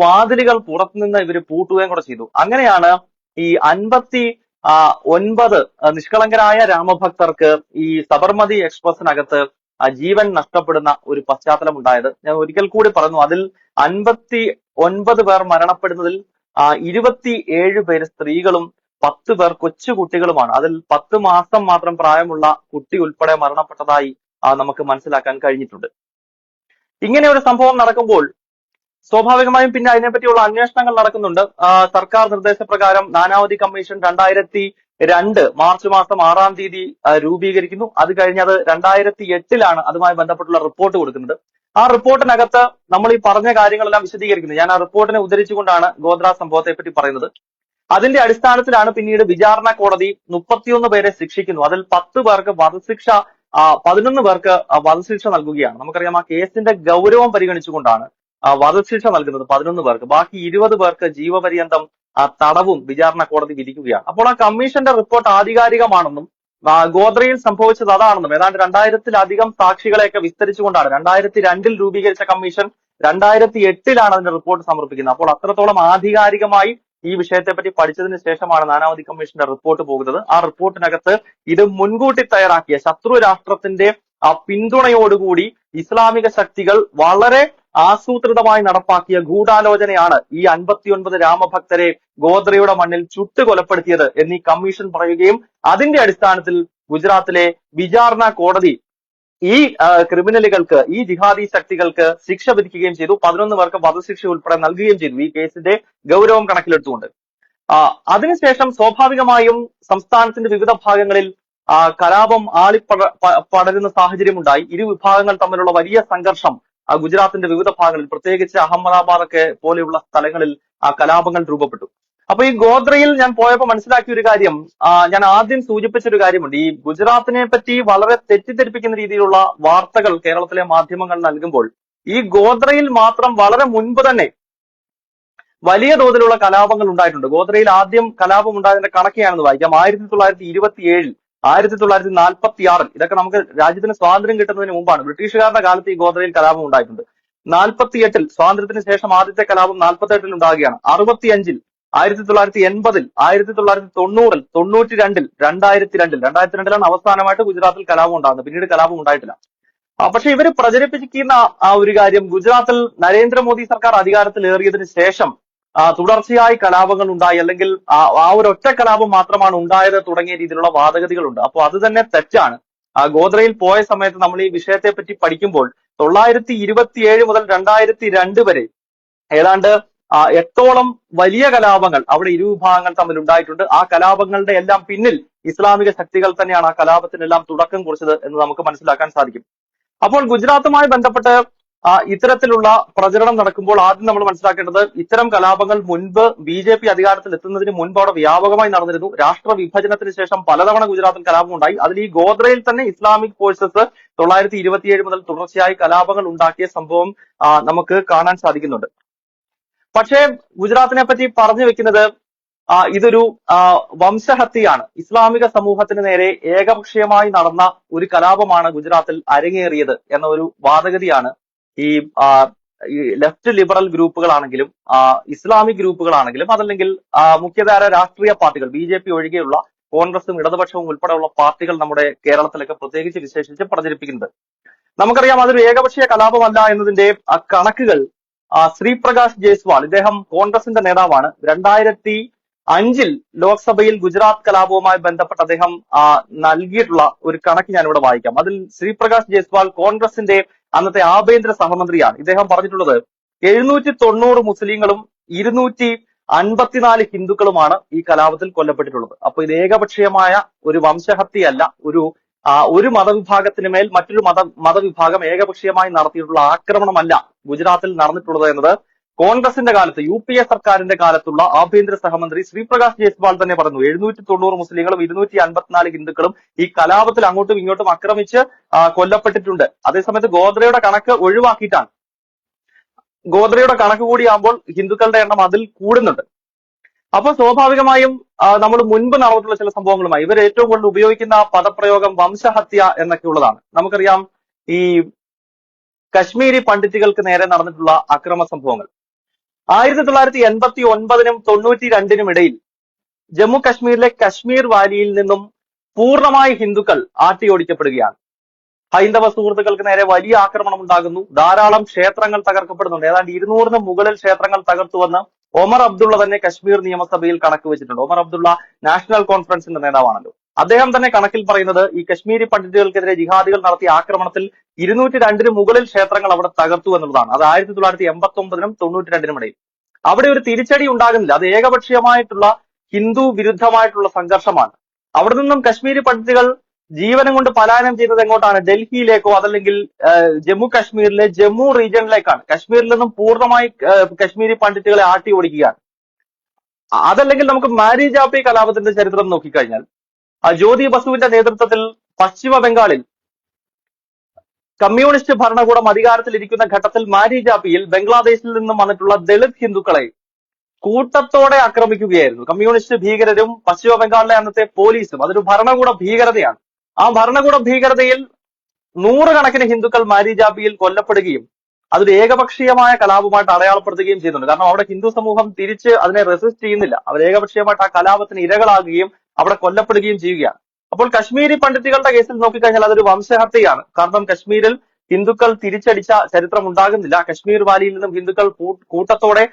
വാതിലുകൾ പുറത്തുനിന്ന് ഇവർ പൂട്ടുകയും കൂടെ ചെയ്തു. അങ്ങനെയാണ് ഈ 59 നിഷ്കളങ്കരായ രാമഭക്തർക്ക് ഈ സബർമതി എക്സ്പ്രസിനകത്ത് ജീവൻ നഷ്ടപ്പെടുന്ന ഒരു പശ്ചാത്തലം ഉണ്ടായത്. ഞാൻ ഒരിക്കൽ കൂടി പറഞ്ഞു, അതിൽ 59 പേർ മരണപ്പെടുന്നതിൽ 27 പേര് സ്ത്രീകളും 10 പേർ കൊച്ചുകുട്ടികളുമാണ്. അതിൽ 10 മാസം മാത്രം പ്രായമുള്ള കുട്ടി ഉൾപ്പെടെ മരണപ്പെട്ടതായി നമുക്ക് മനസ്സിലാക്കാൻ കഴിഞ്ഞിട്ടുണ്ട്. ഇങ്ങനെ ഒരു സംഭവം നടക്കുമ്പോൾ സ്വാഭാവികമായും പിന്നെ അതിനെപ്പറ്റിയുള്ള അന്വേഷണങ്ങൾ നടക്കുന്നുണ്ട്. സർക്കാർ നിർദ്ദേശപ്രകാരം നാനാവധി കമ്മീഷൻ 2002 മാർച്ച് മാസം 6-ാം തീയതി രൂപീകരിക്കുന്നു. അത് കഴിഞ്ഞത് 2008-ലാണ് അതുമായി ബന്ധപ്പെട്ടുള്ള റിപ്പോർട്ട് കൊടുക്കുന്നത്. ആ റിപ്പോർട്ടിനകത്ത് നമ്മൾ ഈ പറഞ്ഞ കാര്യങ്ങളെല്ലാം വിശദീകരിക്കുന്നത്. ഞാൻ ആ റിപ്പോർട്ടിനെ ഉദ്ധരിച്ചുകൊണ്ടാണ് ഗോദ്ര സംഭവത്തെ പറ്റി പറയുന്നത്. അതിന്റെ അടിസ്ഥാനത്തിലാണ് പിന്നീട് വിചാരണ കോടതി 31 പേരെ ശിക്ഷിക്കുന്നു. അതിൽ 10 പേർക്ക് വധശിക്ഷ, 11 പേർക്ക് വധശിക്ഷ നൽകുകയാണ്. നമുക്കറിയാം ആ കേസിന്റെ ഗൗരവം പരിഗണിച്ചുകൊണ്ടാണ് വധശിക്ഷ നൽകുന്നത് 11 പേർക്ക്. ബാക്കി 20 പേർക്ക് ജീവപര്യന്തം തടവും വിചാരണ കോടതി വിധിക്കുകയാണ്. അപ്പോൾ ആ കമ്മീഷന്റെ റിപ്പോർട്ട് ആധികാരികമാണെന്നും ഗോദ്രയിൽ സംഭവിച്ചത് അതാണെന്നും ഏതാണ്ട് 2000-ലധികം സാക്ഷികളെയൊക്കെ വിസ്തരിച്ചുകൊണ്ടാണ് 2002-ൽ രൂപീകരിച്ച കമ്മീഷൻ 2008-ലാണ് അതിന്റെ റിപ്പോർട്ട് സമർപ്പിക്കുന്നത്. അപ്പോൾ അത്രത്തോളം ആധികാരികമായി ഈ വിഷയത്തെപ്പറ്റി പഠിച്ചതിന് ശേഷമാണ് നാനാവധി കമ്മീഷന്റെ റിപ്പോർട്ട് പോകുന്നത്. ആ റിപ്പോർട്ടിനകത്ത് ഇത് മുൻകൂട്ടി തയ്യാറാക്കിയ ശത്രു രാഷ്ട്രത്തിന്റെ പിന്തുണയോടുകൂടി ഇസ്ലാമിക ശക്തികൾ വളരെ ആസൂത്രിതമായി നടപ്പാക്കിയ ഗൂഢാലോചനയാണ് ഈ 59 രാമഭക്തരെ ഗോദ്രയുടെ മണ്ണിൽ ചുട്ടുകൊലപ്പെടുത്തിയത് എന്നീ കമ്മീഷൻ പറയുകയും അതിന്റെ അടിസ്ഥാനത്തിൽ ഗുജറാത്തിലെ വിചാരണ കോടതി ഈ ക്രിമിനലുകൾക്ക്, ഈ ജിഹാദി ശക്തികൾക്ക് ശിക്ഷ വിധിക്കുകയും ചെയ്തു. 11 പേർക്ക് വധശിക്ഷ ഉൾപ്പെടെ നൽകുകയും ചെയ്തു, ഈ കേസിന്റെ ഗൗരവം കണക്കിലെടുത്തുകൊണ്ട്. അതിനുശേഷം സ്വാഭാവികമായും സംസ്ഥാനത്തിന്റെ വിവിധ ഭാഗങ്ങളിൽ കലാപം പടരുന്ന സാഹചര്യമുണ്ടായി. ഇരു വിഭാഗങ്ങൾ തമ്മിലുള്ള വലിയ സംഘർഷം ഗുജറാത്തിന്റെ വിവിധ ഭാഗങ്ങളിൽ, പ്രത്യേകിച്ച് അഹമ്മദാബാദ് ഒക്കെ പോലെയുള്ള സ്ഥലങ്ങളിൽ കലാപങ്ങൾ രൂപപ്പെട്ടു. അപ്പൊ ഈ ഗോദ്രയിൽ ഞാൻ പോയപ്പോൾ മനസ്സിലാക്കിയ ഒരു കാര്യം, ഞാൻ ആദ്യം സൂചിപ്പിച്ചൊരു കാര്യമുണ്ട്. ഈ ഗുജറാത്തിനെ പറ്റി വളരെ തെറ്റിദ്ധരിപ്പിക്കുന്ന രീതിയിലുള്ള വാർത്തകൾ കേരളത്തിലെ മാധ്യമങ്ങൾ നൽകുമ്പോൾ, ഈ ഗോദ്രയിൽ മാത്രം വളരെ മുൻപ് തന്നെ വലിയ തോതിലുള്ള കലാപങ്ങൾ ഉണ്ടായിട്ടുണ്ട്. ഗോദ്രയിൽ ആദ്യം കലാപം ഉണ്ടായതിന്റെ കണക്ക് ഞാനൊന്ന് വായിക്കാം. 1927, 1946, ഇതൊക്കെ നമുക്ക് രാജ്യത്തിന് സ്വാതന്ത്ര്യം കിട്ടുന്നതിന് മുമ്പാണ്. ബ്രിട്ടീഷുകാരുടെ കാലത്ത് ഈ ഗോദ്രയിൽ കലാപം ഉണ്ടായിട്ടുണ്ട്. 48-ൽ സ്വാതന്ത്ര്യത്തിന് ശേഷം ആദ്യത്തെ കലാപം 48-ൽ ഉണ്ടാകുകയാണ്. 65-ൽ, 1980-ൽ, 1990-ൽ, 92-ൽ, 2002-ലാണ് അവസാനമായിട്ട് ഗുജറാത്തിൽ കലാപം ഉണ്ടാകുന്നത്. പിന്നീട് കലാപം ഉണ്ടായിട്ടില്ല. പക്ഷെ ഇവര് പ്രചരിപ്പിക്കുന്ന ആ ഒരു കാര്യം, ഗുജറാത്തിൽ നരേന്ദ്രമോദി സർക്കാർ അധികാരത്തിലേറിയതിനു ശേഷം തുടർച്ചയായി കലാപങ്ങൾ ഉണ്ടായി, അല്ലെങ്കിൽ ആ ഒരു ഒറ്റ കലാപം മാത്രമാണ് ഉണ്ടായത് തുടങ്ങിയ രീതിയിലുള്ള വാദഗതികളുണ്ട്. അപ്പോൾ അത് തന്നെ തെറ്റാണ്. ഗോദ്രയിൽ പോയ സമയത്ത് നമ്മൾ ഈ വിഷയത്തെ പറ്റി പഠിക്കുമ്പോൾ 927 മുതൽ 2002 വരെ ഏതാണ്ട് 8ഓളം വലിയ കലാപങ്ങൾ അവിടെ ഇരുവിഭാഗങ്ങൾ തമ്മിൽ ഉണ്ടായിട്ടുണ്ട്. ആ കലാപങ്ങളുടെ എല്ലാം പിന്നിൽ ഇസ്ലാമിക ശക്തികൾ തന്നെയാണ് ആ കലാപത്തിനെല്ലാം തുടക്കം കുറിച്ചത് എന്ന് നമുക്ക് മനസ്സിലാക്കാൻ സാധിക്കും. അപ്പോൾ ഗുജറാത്തുമായി ബന്ധപ്പെട്ട് ഇത്തരത്തിലുള്ള പ്രചരണം നടക്കുമ്പോൾ ആദ്യം നമ്മൾ മനസ്സിലാക്കേണ്ടത്, ഇത്തരം കലാപങ്ങൾ മുൻപ് BJP അധികാരത്തിൽ എത്തുന്നതിന് മുൻപ് അവിടെ വ്യാപകമായി നടന്നിരുന്നു. രാഷ്ട്ര വിഭജനത്തിന് ശേഷം പലതവണ ഗുജറാത്തിൽ കലാപം ഉണ്ടായി. അതിൽ ഈ ഗോദ്രയിൽ തന്നെ ഇസ്ലാമിക് ഫോഴ്സസ് 927 മുതൽ തുടർച്ചയായി കലാപങ്ങൾ ഉണ്ടാക്കിയ സംഭവം നമുക്ക് കാണാൻ സാധിക്കുന്നുണ്ട്. പക്ഷേ ഗുജറാത്തിനെ പറ്റി പറഞ്ഞു വെക്കുന്നത് ഇതൊരു വംശഹത്യയാണ്. ഇസ്ലാമിക സമൂഹത്തിന് നേരെ ഏകപക്ഷീയമായി നടന്ന ഒരു കലാപമാണ് ഗുജറാത്തിൽ അരങ്ങേറിയത് എന്ന ഒരു വാദഗതിയാണ് ഈ ലെഫ്റ്റ് ലിബറൽ ഗ്രൂപ്പുകളാണെങ്കിലും ഇസ്ലാമിക് ഗ്രൂപ്പുകളാണെങ്കിലും അതല്ലെങ്കിൽ മുഖ്യധാര രാഷ്ട്രീയ പാർട്ടികൾ, BJP ഒഴികെയുള്ള കോൺഗ്രസും ഇടതുപക്ഷവും ഉൾപ്പെടെയുള്ള പാർട്ടികൾ നമ്മുടെ കേരളത്തിലൊക്കെ പ്രത്യേകിച്ച് വിശേഷിച്ച് പ്രചരിപ്പിക്കുന്നത്. നമുക്കറിയാം അതൊരു ഏകപക്ഷീയ കലാപമല്ല എന്നതിന്റെ കണക്കുകൾ ശ്രീപ്രകാശ് ജയ്സ്വാൾ, ഇദ്ദേഹം കോൺഗ്രസിന്റെ നേതാവാണ്. 2005-ൽ ലോക്സഭയിൽ ഗുജറാത്ത് കലാപവുമായി ബന്ധപ്പെട്ട് അദ്ദേഹം നൽകിയിട്ടുള്ള ഒരു കണക്ക് ഞാനിവിടെ വായിക്കാം. അതിൽ ശ്രീപ്രകാശ് ജയ്സ്വാൾ കോൺഗ്രസിന്റെ അന്നത്തെ ആഭ്യന്തര സഹമന്ത്രിയാണ്. ഇദ്ദേഹം പറഞ്ഞിട്ടുള്ളത് 790 മുസ്ലിങ്ങളും 254 ഹിന്ദുക്കളുമാണ് ഈ കലാപത്തിൽ കൊല്ലപ്പെട്ടിട്ടുള്ളത്. അപ്പൊ ഇത് ഏകപക്ഷീയമായ ഒരു വംശഹത്യയല്ല, ഒരു മതവിഭാഗത്തിന് മേൽ മറ്റൊരു മതവിഭാഗം ഏകപക്ഷീയമായി നടത്തിയിട്ടുള്ള ആക്രമണമല്ല ഗുജറാത്തിൽ നടന്നിട്ടുള്ളത് എന്നത് കോൺഗ്രസിന്റെ കാലത്ത്, UPA സർക്കാരിന്റെ കാലത്തുള്ള ആഭ്യന്തര സഹമന്ത്രി ശ്രീപ്രകാശ് ജയ്സ്വാൾ തന്നെ പറഞ്ഞു. 790 മുസ്ലിങ്ങളും 254 ഹിന്ദുക്കളും ഈ കലാപത്തിൽ അങ്ങോട്ടും ഇങ്ങോട്ടും ആക്രമിച്ച് കൊല്ലപ്പെട്ടിട്ടുണ്ട്. അതേസമയത്ത് ഗോദ്രയുടെ കണക്ക് ഒഴിവാക്കിയിട്ടാണ്. ഗോദ്രയുടെ കണക്ക് കൂടിയാകുമ്പോൾ ഹിന്ദുക്കളുടെ എണ്ണം അതിൽ കൂടുന്നുണ്ട്. അപ്പൊ സ്വാഭാവികമായും നമ്മൾ മുൻപ് നടന്നിട്ടുള്ള ചില സംഭവങ്ങളുമായി ഇവർ ഏറ്റവും കൂടുതൽ ഉപയോഗിക്കുന്ന പദപ്രയോഗം വംശഹത്യ എന്നൊക്കെ ഉള്ളതാണ്. നമുക്കറിയാം ഈ കശ്മീരി പണ്ഡിറ്റുകൾക്ക് നേരെ നടന്നിട്ടുള്ള അക്രമ സംഭവങ്ങൾ 1989-നും 92-നും ഇടയിൽ ജമ്മു കശ്മീരിലെ കശ്മീർ വാലിയിൽ നിന്നും പൂർണ്ണമായി ഹിന്ദുക്കൾ ആട്ടിയോടിക്കപ്പെടുകയാണ്. ഹൈന്ദവ സുഹൃത്തുക്കൾക്ക് നേരെ വലിയ ആക്രമണം ഉണ്ടാകുന്നു. ധാരാളം ക്ഷേത്രങ്ങൾ തകർക്കപ്പെടുന്നുണ്ട്. ഏതാണ്ട് 200-ന് മുകളിൽ ക്ഷേത്രങ്ങൾ തകർത്തുവന്ന് ഒമർ അബ്ദുള്ള തന്നെ കശ്മീർ നിയമസഭയിൽ കണക്ക് വെച്ചിട്ടുണ്ട്. ഒമർ അബ്ദുള്ള നാഷണൽ കോൺഫറൻസിന്റെ നേതാവാണല്ലോ. അദ്ദേഹം തന്നെ കണക്കിൽ പറയുന്നത് ഈ കശ്മീരി പണ്ഡിറ്റുകൾക്കെതിരെ ജിഹാദികൾ നടത്തിയ ആക്രമണത്തിൽ 202-ന് മുകളിൽ ക്ഷേത്രങ്ങൾ അവിടെ തകർത്തു എന്നുള്ളതാണ്. അത് 1989-നും 92-നും ഇടയിൽ. അവിടെ ഒരു തിരിച്ചടി ഉണ്ടാകുന്നില്ല. അത് ഏകപക്ഷീയമായിട്ടുള്ള ഹിന്ദു വിരുദ്ധമായിട്ടുള്ള സംഘർഷമാണ്. അവിടെ നിന്നും കശ്മീരി പണ്ഡിറ്റുകൾ ജീവനം കൊണ്ട് പലായനം ചെയ്തത് എങ്ങോട്ടാണ്? ഡൽഹിയിലേക്കോ അതല്ലെങ്കിൽ ജമ്മു കാശ്മീരിലെ ജമ്മു റീജിയനിലേക്കാണ്. കശ്മീരിൽ നിന്നും പൂർണ്ണമായി കശ്മീരി പണ്ഡിറ്റുകളെ ആട്ടി ഓടിക്കുകയാണ്. അതല്ലെങ്കിൽ നമുക്ക് മാരി ജാപ്പി കലാപത്തിന്റെ ചരിത്രം നോക്കിക്കഴിഞ്ഞാൽ ജ്യോതി ബസുവിന്റെ നേതൃത്വത്തിൽ പശ്ചിമ ബംഗാളിൽ കമ്മ്യൂണിസ്റ്റ് ഭരണകൂടം അധികാരത്തിലിരിക്കുന്ന ഘട്ടത്തിൽ മാരി ജാപ്പിയിൽ ബംഗ്ലാദേശിൽ നിന്നും വന്നിട്ടുള്ള ദളിത് ഹിന്ദുക്കളെ കൂട്ടത്തോടെ ആക്രമിക്കുകയായിരുന്നു. കമ്മ്യൂണിസ്റ്റ് ഭീകരരും പശ്ചിമ ബംഗാളിലെ അന്നത്തെ പോലീസും. അതൊരു ഭരണകൂട ഭീകരതയാണ്. ആ ഭരണകൂട ഭീകരതയിൽ 100 കണക്കിന് ഹിന്ദുക്കൾ മാരി ജാപ്പിയിൽ കൊല്ലപ്പെടുകയും അതൊരു ഏകപക്ഷീയമായ കലാപമായിട്ട് അടയാളപ്പെടുത്തുകയും ചെയ്യുന്നുണ്ട്. കാരണം അവിടെ ഹിന്ദു സമൂഹം തിരിച്ച് അതിനെ റെസിസ്റ്റ് ചെയ്യുന്നില്ല. അവർ ഏകപക്ഷീയമായിട്ട് ആ കലാപത്തിന് ഇരകളാകുകയും അവിടെ കൊല്ലപ്പെടുകയും ചെയ്യുകയാണ്. അപ്പോൾ കശ്മീരി പണ്ഡിറ്റുകളുടെ കേസിൽ നോക്കിക്കഴിഞ്ഞാൽ അതൊരു വംശഹത്യയാണ്. കാരണം കശ്മീരിൽ ഹിന്ദുക്കൾ തിരിച്ചടിച്ച ചരിത്രം ഉണ്ടാകുന്നില്ല. കശ്മീർ വാലിയിൽ നിന്നും ഹിന്ദുക്കൾ കൂട്ടത്തോടെ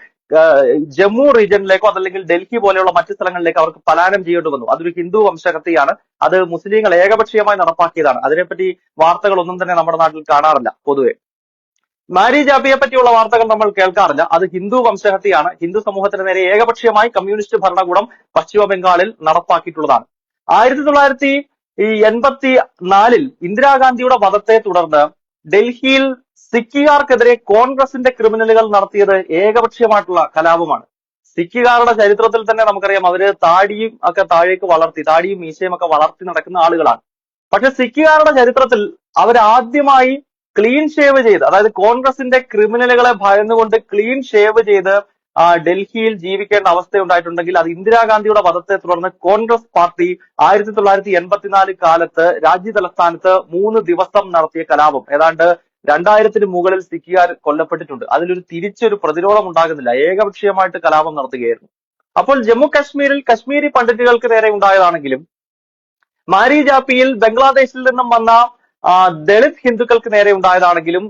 ജമ്മു റീജിയനിലേക്കോ അതല്ലെങ്കിൽ ഡൽഹി പോലെയുള്ള മറ്റു സ്ഥലങ്ങളിലേക്ക് അവർക്ക് പലായനം ചെയ്യേണ്ടി വന്നു. അതൊരു ഹിന്ദു വംശഹത്യയാണ്. അത് മുസ്ലിങ്ങൾ ഏകപക്ഷീയമായി നടപ്പാക്കിയതാണ്. അതിനെപ്പറ്റി വാർത്തകളൊന്നും തന്നെ നമ്മുടെ നാട്ടിൽ കാണാറില്ല പൊതുവെ. മാരി ജാബിയെ പറ്റിയുള്ള വാർത്തകൾ നമ്മൾ കേൾക്കാറില്ല. അത് ഹിന്ദു വംശഹത്യയാണ്. ഹിന്ദു സമൂഹത്തിന് നേരെ ഏകപക്ഷീയമായി കമ്മ്യൂണിസ്റ്റ് ഭരണകൂടം പശ്ചിമ ബംഗാളിൽ നടപ്പാക്കിയിട്ടുള്ളതാണ്. 1984 ഇന്ദിരാഗാന്ധിയുടെ വധത്തെ തുടർന്ന് ഡൽഹിയിൽ സിഖുകാർക്കെതിരെ കോൺഗ്രസിന്റെ ക്രിമിനലുകൾ നടത്തിയത് ഏകപക്ഷീയമായിട്ടുള്ള കലാപമാണ്. സിഖുകാരുടെ ചരിത്രത്തിൽ തന്നെ നമുക്കറിയാം, അവര് താടിയും ഒക്കെ താഴേക്ക് വളർത്തി, താടിയും മീശയും ഒക്കെ വളർത്തി നടക്കുന്ന ആളുകളാണ്. പക്ഷെ സിഖുകാരുടെ ചരിത്രത്തിൽ അവർ ആദ്യമായി ക്ലീൻ ഷേവ് ചെയ്ത്, അതായത് കോൺഗ്രസിന്റെ ക്രിമിനലുകളെ ഭയന്നുകൊണ്ട് ക്ലീൻ ഷേവ് ചെയ്ത് ഡൽഹിയിൽ ജീവിക്കേണ്ട അവസ്ഥയുണ്ടായിട്ടുണ്ടെങ്കിൽ അത് ഇന്ദിരാഗാന്ധിയുടെ വധത്തെ തുടർന്ന് കോൺഗ്രസ് പാർട്ടി 1984 കാലത്ത് രാജ്യതലസ്ഥാനത്ത് 3 ദിവസം നടത്തിയ കലാപം. ഏതാണ്ട് 2000 മുകളിൽ സിഖുകാർ കൊല്ലപ്പെട്ടിട്ടുണ്ട്. അതിലൊരു തിരിച്ചൊരു പ്രതിരോധം ഉണ്ടാകുന്നില്ല. ഏകപക്ഷീയമായിട്ട് കലാപം നടത്തുകയായിരുന്നു. അപ്പോൾ ജമ്മു കാശ്മീരിൽ കശ്മീരി പണ്ഡിറ്റുകൾക്ക് നേരെ ഉണ്ടായതാണെങ്കിലും മാരി ജാപ്പിയിൽ ബംഗ്ലാദേശിൽ നിന്നും വന്ന ദളിത് ഹിന്ദുക്കൾക്ക് നേരെ ഉണ്ടായതാണെങ്കിലും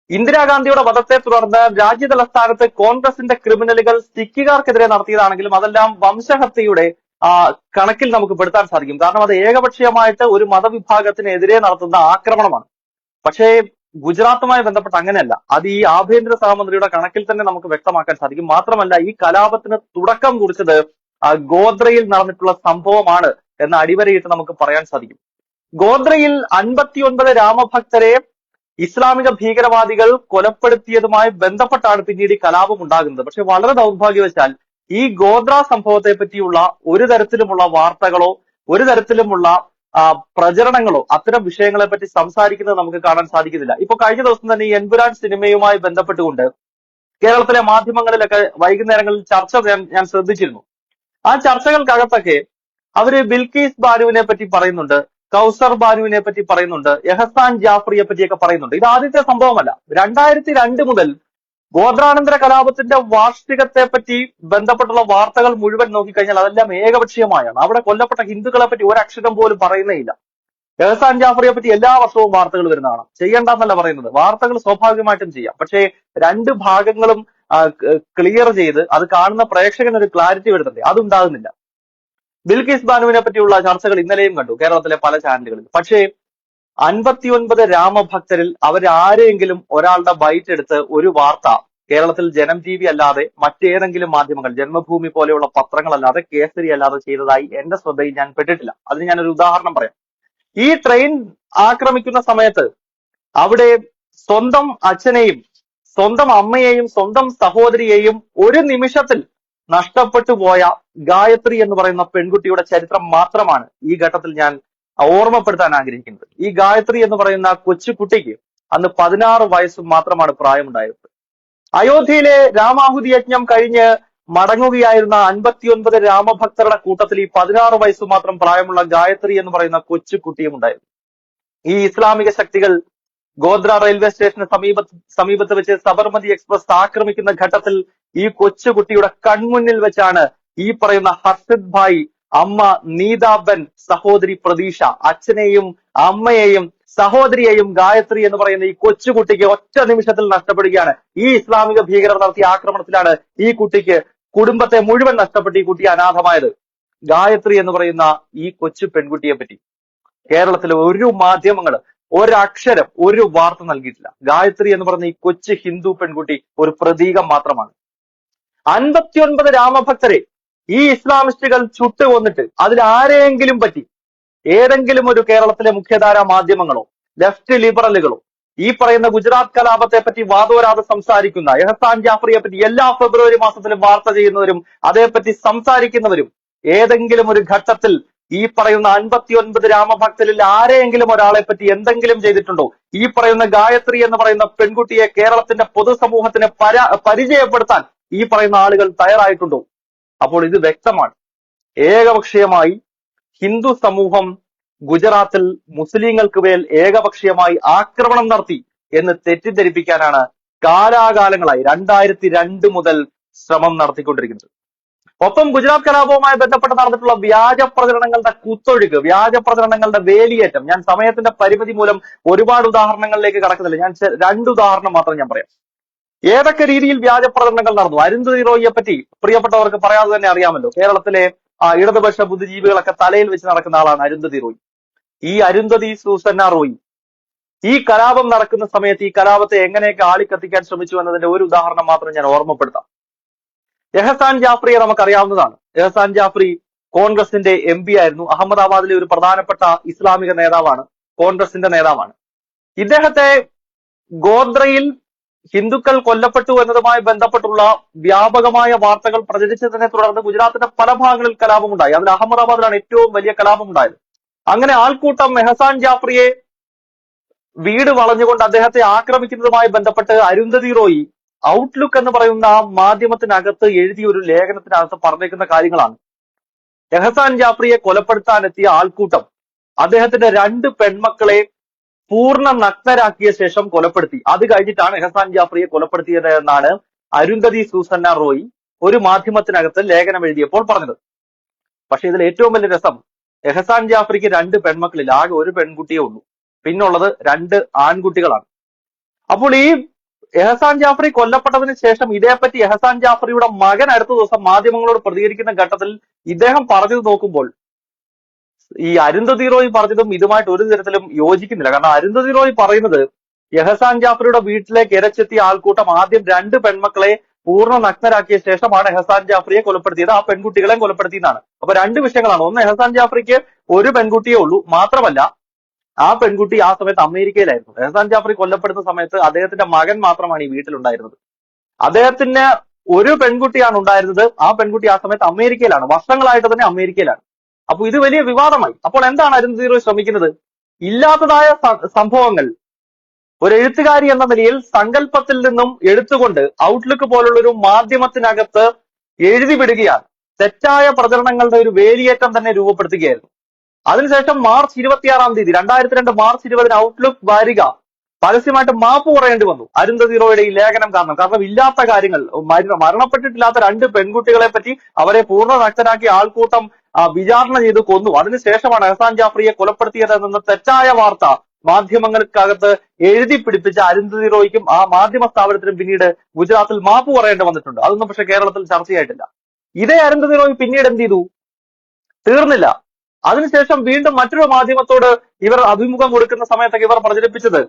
ഇന്ദിരാഗാന്ധിയുടെ വധത്തെ തുടർന്ന് രാജ്യതലസ്ഥാനത്ത് കോൺഗ്രസിന്റെ ക്രിമിനലുകൾ സിഖുകാർക്കെതിരെ നടത്തിയതാണെങ്കിലും അതെല്ലാം വംശഹത്യയുടെ കണക്കിൽ നമുക്ക് പെടുത്താൻ സാധിക്കും. കാരണം അത് ഏകപക്ഷീയമായിട്ട് ഒരു മതവിഭാഗത്തിനെതിരെ നടത്തുന്ന ആക്രമണമാണ്. പക്ഷേ ഗുജറാത്തുമായി ബന്ധപ്പെട്ട് അങ്ങനെയല്ല. അത് ഈ ആഭ്യന്തര സഹമന്ത്രിയുടെ കണക്കിൽ തന്നെ നമുക്ക് വ്യക്തമാക്കാൻ സാധിക്കും. മാത്രമല്ല ഈ കലാപത്തിന് തുടക്കം കുറിച്ചത് ഗോദ്രയിൽ നടന്നിട്ടുള്ള സംഭവമാണ് എന്ന് അടിവരയിട്ട് നമുക്ക് പറയാൻ സാധിക്കും. ഗോദ്രയിൽ 59 രാമഭക്തരെ ഇസ്ലാമിക ഭീകരവാദികൾ കൊലപ്പെടുത്തിയതുമായി ബന്ധപ്പെട്ടാണ് പിന്നീട് ഈ കലാപം ഉണ്ടാകുന്നത്. പക്ഷെ വളരെ ദൗർഭാഗ്യവശാൽ ഈ ഗോദ്ര സംഭവത്തെ പറ്റിയുള്ള ഒരു തരത്തിലുമുള്ള വാർത്തകളോ ഒരു തരത്തിലുമുള്ള പ്രചരണങ്ങളോ അത്തരം വിഷയങ്ങളെ പറ്റി സംസാരിക്കുന്നത് നമുക്ക് കാണാൻ സാധിക്കുന്നില്ല. ഇപ്പൊ കഴിഞ്ഞ ദിവസം തന്നെ ഈ എൻപുരാൻ സിനിമയുമായി ബന്ധപ്പെട്ടുകൊണ്ട് കേരളത്തിലെ മാധ്യമങ്ങളിലൊക്കെ വൈകുന്നേരങ്ങളിൽ ചർച്ച ഞാൻ ശ്രദ്ധിച്ചിരുന്നു. ആ ചർച്ചകൾക്കകത്തൊക്കെ അവര് ബിൽക്കീസ് ബാനുവിനെ പറ്റി പറയുന്നുണ്ട്, കൗസർ ബാനുവിനെ പറ്റി പറയുന്നുണ്ട്, എഹസാൻ ജാഫറിയെ പറ്റിയൊക്കെ പറയുന്നുണ്ട്. ഇത് ആദ്യത്തെ സംഭവമല്ല. 2002 മുതൽ ഗോത്രാനന്തര കലാപത്തിന്റെ വാർഷികത്തെ പറ്റി ബന്ധപ്പെട്ടുള്ള വാർത്തകൾ മുഴുവൻ നോക്കിക്കഴിഞ്ഞാൽ അതെല്ലാം ഏകപക്ഷീയമായാണ്. അവിടെ കൊല്ലപ്പെട്ട ഹിന്ദുക്കളെ പറ്റി ഒരക്ഷരം പോലും പറയുന്നേയില്ല. എഹസാൻ ജാഫറിയെ പറ്റി എല്ലാ വർഷവും വാർത്തകൾ വരുന്നതാണ്. ചെയ്യേണ്ടെന്നല്ല പറയുന്നത്, വാർത്തകൾ സ്വാഭാവികമായിട്ടും ചെയ്യാം. പക്ഷേ രണ്ട് ഭാഗങ്ങളും ക്ലിയർ ചെയ്ത് അത് കാണുന്ന പ്രേക്ഷകന് ഒരു ക്ലാരിറ്റി വരുന്നുണ്ട്, അതുണ്ടാകുന്നില്ല. ബിൽക്കീസ് ബാനുവിനെ പറ്റിയുള്ള ചർച്ചകൾ ഇന്നലെയും കണ്ടു കേരളത്തിലെ പല ചാനലുകളിൽ. പക്ഷേ 59 രാമഭക്തരിൽ അവരാരെങ്കിലും ഒരാളുടെ ബൈറ്റ് എടുത്ത് ഒരു വാർത്ത കേരളത്തിൽ ജനം ടി വി അല്ലാതെ മറ്റേതെങ്കിലും മാധ്യമങ്ങൾ, ജന്മഭൂമി പോലെയുള്ള പത്രങ്ങളല്ലാതെ, കേസരി അല്ലാതെ ചെയ്തതായി എന്റെ ശ്രദ്ധയിൽ ഞാൻ പെട്ടിട്ടില്ല. അതിന് ഞാനൊരു ഉദാഹരണം പറയാം. ഈ ട്രെയിൻ ആക്രമിക്കുന്ന സമയത്ത് അവിടെ സ്വന്തം അച്ഛനെയും സ്വന്തം അമ്മയെയും സ്വന്തം സഹോദരിയെയും ഒരു നിമിഷത്തിൽ നഷ്ടപ്പെട്ടു പോയ ഗായത്രി എന്ന് പറയുന്ന പെൺകുട്ടിയുടെ ചരിത്രം മാത്രമാണ് ഈ ഘട്ടത്തിൽ ഞാൻ ഓർമ്മപ്പെടുത്താൻ ആഗ്രഹിക്കുന്നത്. ഈ ഗായത്രി എന്ന് പറയുന്ന കൊച്ചുകുട്ടിക്ക് അന്ന് 16 വയസ്സ് മാത്രമാണ് പ്രായമുണ്ടായത്. അയോധ്യയിലെ രാമാഹുതി യജ്ഞം കഴിഞ്ഞ് മടങ്ങുകയായിരുന്ന 59 രാമഭക്തരുടെ കൂട്ടത്തിൽ ഈ 16 വയസ്സ് മാത്രം പ്രായമുള്ള ഗായത്രി എന്ന് പറയുന്ന കൊച്ചുകുട്ടിയും ഉണ്ടായിരുന്നു. ഈ ഇസ്ലാമിക ശക്തികൾ ഗോദ്ര റെയിൽവേ സ്റ്റേഷന് സമീപത്ത് വെച്ച് സബർമതി എക്സ്പ്രസ് ആക്രമിക്കുന്ന ഘട്ടത്തിൽ ഈ കൊച്ചുകുട്ടിയുടെ കൺമുന്നിൽ വെച്ചാണ് ഈ പറയുന്ന ഹർഷിത് ഭായ്, അമ്മ നീതാബൻ, സഹോദരി പ്രതീക്ഷ, അച്ഛനെയും അമ്മയെയും സഹോദരിയെയും ഗായത്രി എന്ന് പറയുന്ന ഈ കൊച്ചുകുട്ടിക്ക് ഒറ്റ നിമിഷത്തിൽ നഷ്ടപ്പെടുകയാണ്. ഈ ഇസ്ലാമിക ഭീകരർ നടത്തിയ ആക്രമണത്തിലാണ് ഈ കുട്ടിക്ക് കുടുംബത്തെ മുഴുവൻ നഷ്ടപ്പെട്ട് ഈ കുട്ടി അനാഥമായത്. ഗായത്രി എന്ന് പറയുന്ന ഈ കൊച്ചു പെൺകുട്ടിയെ പറ്റി കേരളത്തിലെ ഒരു മാധ്യമങ്ങള് ഒരക്ഷരം ഒരു വാർത്ത നൽകിയിട്ടില്ല. ഗായത്രി എന്ന് പറയുന്ന ഈ കൊച്ചു ഹിന്ദു പെൺകുട്ടി ഒരു പ്രതീകം മാത്രമാണ്. 59 രാമഭക്തരെ ഈ ഇസ്ലാമിസ്റ്റുകൾ ചുട്ടുകൊന്നിട്ട് അതിൽ ആരെയെങ്കിലും പറ്റി ഏതെങ്കിലും ഒരു കേരളത്തിലെ മുഖ്യധാരാ മാധ്യമങ്ങളോ ലെഫ്റ്റ് ലിബറലുകളോ ഈ പറയുന്ന ഗുജറാത്ത് കലാപത്തെ പറ്റി വാദോരാതെ സംസാരിക്കുന്ന, എഹസാൻ ജാഫറിയെ പറ്റി എല്ലാ ഫെബ്രുവരി മാസത്തിലും വാർത്ത ചെയ്യുന്നവരും അതേപ്പറ്റി സംസാരിക്കുന്നവരും ഏതെങ്കിലും ഒരു ഘട്ടത്തിൽ ഈ പറയുന്ന 59 രാമഭക്തരിൽ ആരെയെങ്കിലും ഒരാളെ പറ്റി എന്തെങ്കിലും ചെയ്തിട്ടുണ്ടോ? ഈ പറയുന്ന ഗായത്രി എന്ന് പറയുന്ന പെൺകുട്ടിയെ കേരളത്തിന്റെ പൊതുസമൂഹത്തിന് പരിചയപ്പെടുത്താൻ ഈ പറയുന്ന ആളുകൾ തയ്യാറായിട്ടുണ്ടോ? അപ്പോൾ ഇത് വ്യക്തമാണ്, ഏകപക്ഷീയമായി ഹിന്ദു സമൂഹം ഗുജറാത്തിൽ മുസ്ലിങ്ങൾക്ക് മേൽ ഏകപക്ഷീയമായി ആക്രമണം നടത്തി എന്ന് തെറ്റിദ്ധരിപ്പിക്കാനാണ് കാലാകാലങ്ങളായി 2002 മുതൽ ശ്രമം നടത്തിക്കൊണ്ടിരിക്കുന്നത്. ഒപ്പം ഗുജറാത്ത് കലാപവുമായി ബന്ധപ്പെട്ട് നടന്നിട്ടുള്ള വ്യാജ പ്രചരണങ്ങളുടെ കുത്തൊഴുക്ക്, വ്യാജ പ്രചരണങ്ങളുടെ വേലിയേറ്റം, ഞാൻ സമയത്തിന്റെ പരിമിതി മൂലം ഒരുപാട് ഉദാഹരണങ്ങളിലേക്ക് കടക്കുന്നില്ല. ഞാൻ 2 ഉദാഹരണം മാത്രം ഞാൻ പറയാം. ഏതൊക്കെ രീതിയിൽ വ്യാജ പ്രചരണങ്ങൾ നടന്നു? അരുന്ധതി റോയിയെ പറ്റി പ്രിയപ്പെട്ടവർക്ക് പറയാതെ തന്നെ അറിയാമല്ലോ. കേരളത്തിലെ ഇടതുപക്ഷ ബുദ്ധിജീവികളൊക്കെ തലയിൽ വെച്ച് നടക്കുന്ന ആളാണ് അരുന്ധതി റോയ്. ഈ അരുന്ധതി സൂസന്ന റോയ് ഈ കലാപം നടക്കുന്ന സമയത്ത് ഈ കലാപത്തെ എങ്ങനെയൊക്കെ ആളിക്കത്തിക്കാൻ ശ്രമിച്ചു എന്നതിന്റെ ഒരു ഉദാഹരണം മാത്രം ഞാൻ ഓർമ്മപ്പെടുത്താം. എഹസാൻ ജാഫ്രിയെ നമുക്കറിയാവുന്നതാണ്. എഹസാൻ ജാഫ്രി കോൺഗ്രസിന്റെ MP ആയിരുന്നു. അഹമ്മദാബാദിലെ ഒരു പ്രധാനപ്പെട്ട ഇസ്ലാമിക നേതാവാണ്, കോൺഗ്രസിന്റെ നേതാവാണ്. ഇദ്ദേഹത്തെ ഗോദ്രയിൽ ഹിന്ദുക്കൾ കൊല്ലപ്പെട്ടു എന്നതുമായി ബന്ധപ്പെട്ടുള്ള വ്യാപകമായ വാർത്തകൾ പ്രചരിച്ചതിനെ തുടർന്ന് ഗുജറാത്തിന്റെ പല ഭാഗങ്ങളിൽ കലാപമുണ്ടായി. അതിൽ അഹമ്മദാബാദിലാണ് ഏറ്റവും വലിയ കലാപമുണ്ടായത്. അങ്ങനെ ആൾക്കൂട്ടം എഹസാൻ ജാഫ്രിയെ വീട് വളഞ്ഞുകൊണ്ട് അദ്ദേഹത്തെ ആക്രമിക്കുന്നതുമായി ബന്ധപ്പെട്ട് അരുന്ധതി റോയി ഔട്ട്ലുക്ക് എന്ന് പറയുന്ന മാധ്യമത്തിനകത്ത് എഴുതിയ ഒരു ലേഖനത്തിനകത്ത് പറഞ്ഞേക്കുന്ന കാര്യങ്ങളാണ്. എഹസാൻ ജാഫ്രിയെ കൊലപ്പെടുത്താൻ എത്തിയ ആൾക്കൂട്ടം അദ്ദേഹത്തിന്റെ 2 പെൺമക്കളെ പൂർണ്ണ നഗ്നരാക്കിയ ശേഷം കൊലപ്പെടുത്തി. അത് കഴിഞ്ഞിട്ടാണ് എഹസാൻ ജാഫ്രിയെ കൊലപ്പെടുത്തിയത് എന്നാണ് അരുന്ധതി സൂസന്ന റോയി ഒരു മാധ്യമത്തിനകത്ത് ലേഖനം എഴുതിയപ്പോൾ പറഞ്ഞത്. പക്ഷെ ഇതിൽ ഏറ്റവും വലിയ രസം, എഹസാൻ ജാഫ്രിക്ക് 2 പെൺമക്കളിൽ ആകെ ഒരു പെൺകുട്ടിയേ ഉള്ളൂ. പിന്നുള്ളത് 2 ആൺകുട്ടികളാണ്. അപ്പോൾ ഈ എഹസാൻ ജാഫ്രി കൊല്ലപ്പെട്ടതിന് ശേഷം ഇതേപ്പറ്റി എഹസാൻ ജാഫ്രിയുടെ മകൻ അടുത്ത ദിവസം മാധ്യമങ്ങളോട് പ്രതികരിക്കുന്ന ഘട്ടത്തിൽ ഇദ്ദേഹം പറഞ്ഞത് നോക്കുമ്പോൾ ഈ അരുന്ധതി റോയ് പറഞ്ഞതും ഇതുമായിട്ട് ഒരു തരത്തിലും യോജിക്കുന്നില്ല. കാരണം അരുന്ധതി റോയ് പറയുന്നത് എഹസാൻ ജാഫ്രിയുടെ വീട്ടിലേക്ക് ഇരച്ചെത്തിയ ആൾക്കൂട്ടം ആദ്യം 2 പെൺമക്കളെ പൂർണ്ണ നഗ്നരാക്കിയ ശേഷമാണ് എഹസാൻ ജാഫ്രിയെ കൊലപ്പെടുത്തിയത്, ആ പെൺകുട്ടികളെയും കൊലപ്പെടുത്തിയെന്നാണ്. അപ്പൊ 2 വിഷയങ്ങളാണ്. ഒന്ന്, എഹസാൻ ജാഫ്രിക്ക് ഒരു പെൺകുട്ടിയേ ഉള്ളൂ, മാത്രമല്ല ആ പെൺകുട്ടി ആ സമയത്ത് അമേരിക്കയിലായിരുന്നു. എഹസാൻ ജാഫ്രി കൊല്ലപ്പെടുന്ന സമയത്ത് അദ്ദേഹത്തിന്റെ മകൻ മാത്രമാണ് ഈ വീട്ടിലുണ്ടായിരുന്നത്. അദ്ദേഹത്തിന് ഒരു പെൺകുട്ടിയാണ് ഉണ്ടായിരുന്നത്. ആ പെൺകുട്ടി ആ സമയത്ത് അമേരിക്കയിലാണ്, വർഷങ്ങളായിട്ട് തന്നെ അമേരിക്കയിലാണ്. അപ്പൊ ഇത് വലിയ വിവാദമായി. അപ്പോൾ എന്താണ് അരുന്ധതി റോയ് ശ്രമിക്കുന്നത്? ഇല്ലാത്തതായ സംഭവങ്ങൾ ഒരു എഴുത്തുകാരി എന്ന നിലയിൽ സങ്കല്പത്തിൽ നിന്നും എടുത്തുകൊണ്ട് ഔട്ട്ലുക്ക് പോലുള്ള ഒരു മാധ്യമത്തിനകത്ത് എഴുതി വിടുകയാണ്. തെറ്റായ പ്രചരണങ്ങളുടെ ഒരു വേലിയേറ്റം തന്നെ രൂപപ്പെടുത്തുകയായിരുന്നു. അതിനുശേഷം മാർച്ച് 26-ാം തീയതി 2002 മാർച്ച് 20 ഔട്ട്ലുക്ക് വാരിക പരസ്യമായിട്ട് മാപ്പ് പറയേണ്ടി വന്നു അരുന്ധതി റോയുടെ ഈ ലേഖനം കാരണം ഇല്ലാത്ത കാര്യങ്ങൾ, മരണപ്പെട്ടിട്ടില്ലാത്ത 2 പെൺകുട്ടികളെ പറ്റി അവരെ പൂർണ്ണ നഗ്നരാക്കി ആൾക്കൂട്ടം വിചാരണ ചെയ്ത് കൊന്നു. അതിനുശേഷമാണ് എഹസാൻ ജാഫ്രിയെ കൊലപ്പെടുത്തിയത് എന്ന തെറ്റായ വാർത്ത മാധ്യമങ്ങൾക്കകത്ത് എഴുതി പിടിപ്പിച്ച അരുന്ധതി റോയ്ക്കും ആ മാധ്യമ സ്ഥാപനത്തിനും പിന്നീട് ഗുജറാത്തിൽ മാപ്പ് പറയേണ്ടി വന്നിട്ടുണ്ട്. അതൊന്നും പക്ഷെ കേരളത്തിൽ ചർച്ചയായിട്ടില്ല. ഇതേ അരുന്ധതി റോയ് പിന്നീട് എന്ത് ചെയ്തു? തീർന്നില്ല. അതിനുശേഷം വീണ്ടും മറ്റൊരു മാധ്യമത്തോട് ഇവർ അഭിമുഖം കൊടുക്കുന്ന സമയത്തൊക്കെ ഇവർ പ്രചരിപ്പിച്ചത്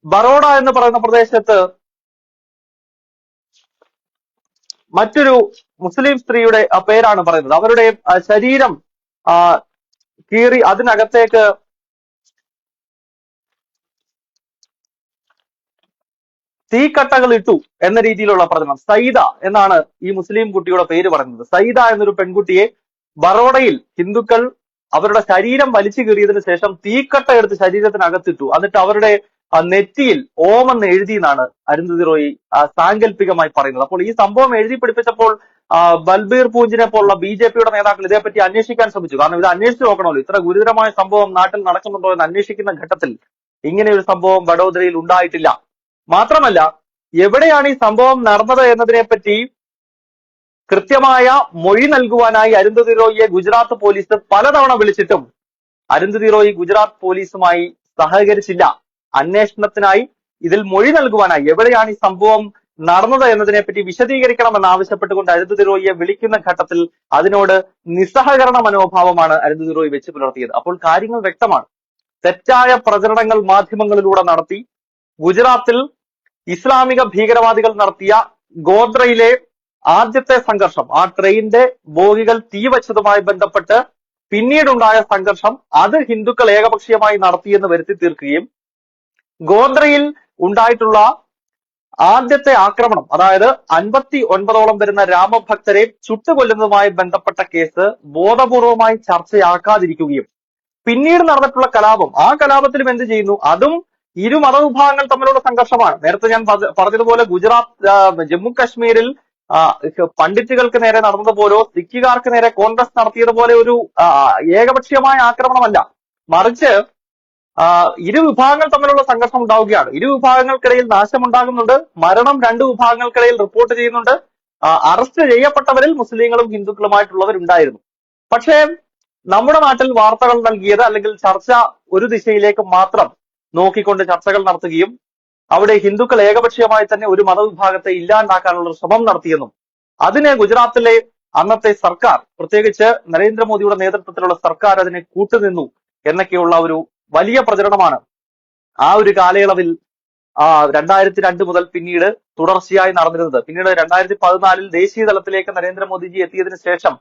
ബറോഡ എന്ന് പറയുന്ന പ്രദേശത്ത് മറ്റൊരു മുസ്ലിം സ്ത്രീയുടെ പേരാണ് പറയുന്നത്. അവരുടെ ശരീരം കീറി അതിനകത്തേക്ക് തീക്കട്ടകൾ ഇട്ടു എന്ന രീതിയിലുള്ള പ്രചരണം. സൈദ എന്നാണ് ഈ മുസ്ലിം കുട്ടിയുടെ പേര് പറയുന്നത്. സൈദ എന്നൊരു പെൺകുട്ടിയെ ബറോഡയിൽ ഹിന്ദുക്കൾ അവരുടെ ശരീരം വലിച്ചു കീറിയതിനു ശേഷം തീക്കട്ട എടുത്ത് ശരീരത്തിനകത്തിട്ടു. എന്നിട്ട് അവരുടെ നെറ്റിയിൽ ഓം എന്ന് എഴുതി എന്നാണ് അരുന്ധതി റോയ് സാങ്കല്പികമായി പറയുന്നത്. അപ്പോൾ ഈ സംഭവം എഴുതി പിടിപ്പിച്ചപ്പോൾ ബൽബീർ പൂഞ്ചിനെ പോലുള്ള BJPയുടെ നേതാക്കൾ ഇതേപ്പറ്റി അന്വേഷിക്കാൻ ശ്രമിച്ചു. കാരണം ഇത് അന്വേഷിച്ച് നോക്കണമല്ലോ, ഇത്ര ഗുരുതരമായ സംഭവം നാട്ടിൽ നടക്കുന്നുണ്ടോ എന്ന് അന്വേഷിക്കുന്ന ഘട്ടത്തിൽ ഇങ്ങനെ ഒരു സംഭവം വഡോദരയിൽ ഉണ്ടായിട്ടില്ല. മാത്രമല്ല, എവിടെയാണ് ഈ സംഭവം നടന്നത് എന്നതിനെപ്പറ്റി കൃത്യമായ മൊഴി നൽകുവാനായി അരുന്ധതി റോയിയെ ഗുജറാത്ത് പോലീസ് പലതവണ വിളിച്ചിട്ടും അരുന്ധതി റോയ് ഗുജറാത്ത് പോലീസുമായി സഹകരിച്ചില്ല. അന്വേഷണത്തിനായി ഇതിൽ മൊഴി നൽകുവാനായി എവിടെയാണ് ഈ സംഭവം നടന്നത് എന്നതിനെപ്പറ്റി വിശദീകരിക്കണമെന്ന് ആവശ്യപ്പെട്ടുകൊണ്ട് അരുന്ധതി റോയിയെ വിളിക്കുന്ന ഘട്ടത്തിൽ അതിനോട് നിസ്സഹകരണ മനോഭാവമാണ് അരുന്ധതി റോയ് വെച്ച് പുലർത്തിയത്. അപ്പോൾ കാര്യങ്ങൾ വ്യക്തമാണ്. തെറ്റായ പ്രചരണങ്ങൾ മാധ്യമങ്ങളിലൂടെ നടത്തി ഗുജറാത്തിൽ ഇസ്ലാമിക ഭീകരവാദികൾ നടത്തിയ ഗോദ്രയിലെ ആദ്യത്തെ സംഘർഷം, ആ ട്രെയിനിന്റെ ബോഗികൾ തീവച്ചതുമായി ബന്ധപ്പെട്ട് പിന്നീടുണ്ടായ സംഘർഷം, അത് ഹിന്ദുക്കൾ ഏകപക്ഷീയമായി നടത്തിയെന്ന് വരുത്തി തീർക്കുകയും ഗോദ്രയിൽ ഉണ്ടായിട്ടുള്ള ആദ്യത്തെ ആക്രമണം, അതായത് 59ഓളം വരുന്ന രാമഭക്തരെ ചുട്ടുകൊല്ലുന്നതുമായി ബന്ധപ്പെട്ട കേസ് ബോധപൂർവമായി ചർച്ചയാക്കാതിരിക്കുകയും പിന്നീട് നടന്നിട്ടുള്ള കലാപം, ആ കലാപത്തിലും എന്ത് ചെയ്യുന്നു? അതും ഇരു മതവിഭാഗങ്ങൾ തമ്മിലുള്ള സംഘർഷമാണ്. നേരത്തെ ഞാൻ പറഞ്ഞതുപോലെ ഗുജറാത്ത് ജമ്മു കാശ്മീരിൽ പണ്ഡിറ്റുകൾക്ക് നേരെ നടന്നതുപോലോ സിഖുകാർക്ക് നേരെ കോൺഗ്രസ് നടത്തിയതുപോലെ ഒരു ഏകപക്ഷീയമായ ആക്രമണമല്ല, മറിച്ച് ഇരു വിഭാഗങ്ങൾ തമ്മിലുള്ള സംഘർഷം ഉണ്ടാവുകയാണ്. ഇരു വിഭാഗങ്ങൾക്കിടയിൽ നാശമുണ്ടാകുന്നുണ്ട്, മരണം 2 വിഭാഗങ്ങൾക്കിടയിൽ റിപ്പോർട്ട് ചെയ്യുന്നുണ്ട്. അറസ്റ്റ് ചെയ്യപ്പെട്ടവരിൽ മുസ്ലിങ്ങളും ഹിന്ദുക്കളുമായിട്ടുള്ളവരുണ്ടായിരുന്നു. പക്ഷേ നമ്മുടെ നാട്ടിൽ വാർത്തകൾ നൽകിയത് അല്ലെങ്കിൽ ചർച്ച ഒരു ദിശയിലേക്ക് മാത്രം നോക്കിക്കൊണ്ട് ചർച്ചകൾ നടത്തുകയും അവിടെ ഹിന്ദുക്കൾ ഏകപക്ഷീയമായി തന്നെ ഒരു മതവിഭാഗത്തെ ഇല്ലാണ്ടാക്കാനുള്ള ശ്രമം നടത്തിയെന്നും അതിന് ഗുജറാത്തിലെ അന്നത്തെ സർക്കാർ, പ്രത്യേകിച്ച് നരേന്ദ്രമോദിയുടെ നേതൃത്വത്തിലുള്ള സർക്കാർ അതിനെ കൂട്ടുനിന്നു എന്നൊക്കെയുള്ള ഒരു വലിയ പ്രചരണമാണ് ആ ഒരു കാലയളവിൽ 2002 മുതൽ പിന്നീട് തുടർച്ചയായി നടന്നിരുന്നത്. പിന്നീട് 2014 ദേശീയ തലത്തിലേക്ക് നരേന്ദ്രമോദിജി എത്തിയതിനു ശേഷം